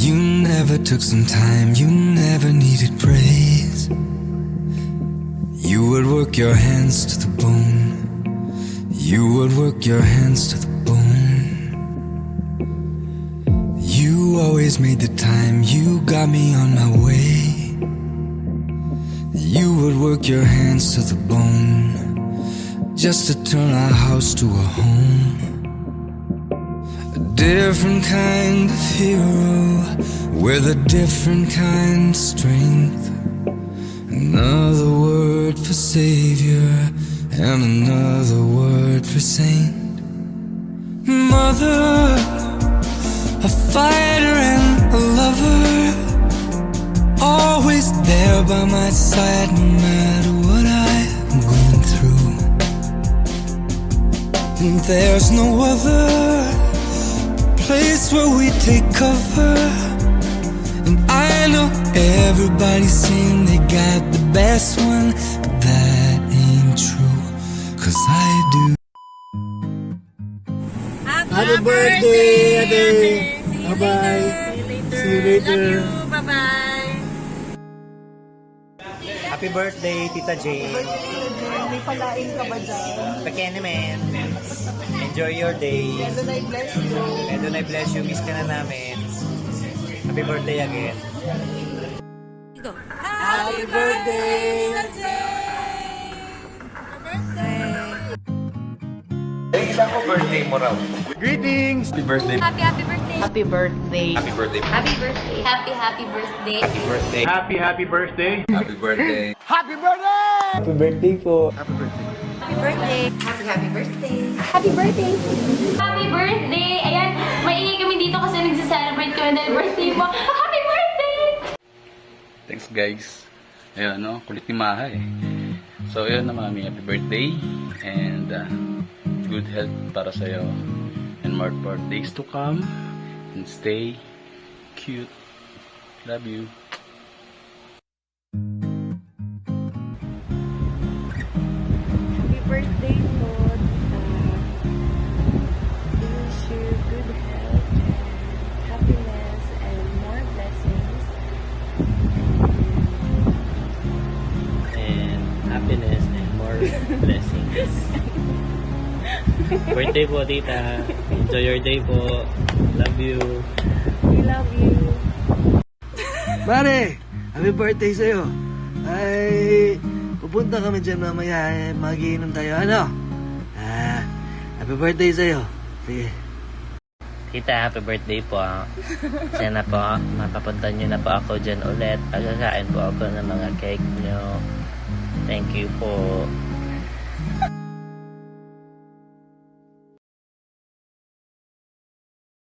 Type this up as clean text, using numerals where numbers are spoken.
You never took some time, you never needed praise. You would work your hands to the bone. You would work your hands to the bone. You always made the time, you got me on my way. You would work your hands to the bone, just to turn our house to a home. A different kind of hero, with a different kind of strength. Another word for savior, and another word for saint. Mother, a fighter and a lover, always there by my side no matter what I'm going through. And there's no other place where we take cover. And I know everybody's saying they got the best one, but that ain't true, 'cause I do. Happy birthday, Ate! Bye-bye! See you later! Love you! Bye-bye! Happy birthday, Tita Jane! May palain ka ba dyan? Pakene, man! Enjoy your day! And I bless you. And then I bless you. Miss ka na namin. Happy birthday again! Happy birthday! Isa ko birthday mo raw. Greetings! Happy birthday. Happy birthday. Happy birthday! Happy birthday. Happy birthday. Happy birthday. Happy birthday. Happy birthday! Happy birthday. Happy birthday po! Happy birthday. Happy birthday. Happy birthday. Happy birthday. Ayan, maingay kami dito kasi nagsa-celebrate kami dahil birthday mo. Happy birthday! Thanks guys. Ayun no, kulit ni Maha eh. So ayun na mami, happy birthday and good health para sa'yo and more days to come and stay cute. Love you. Happy birthday po, we wish you good health and happiness and more blessings. And happiness and more blessings. Birthday po, tita. Enjoy your day po. Love you. We love you. Pare, happy birthday sa'yo. Ay, pupunta kami dyan mamaya, magiinom tayo, ano? Happy birthday sa'yo. Sige. Tita, happy birthday po. Sana po, mapapunta nyo na po ako dyan ulit. Pagkakain po ako ng mga cake nyo. Thank you po.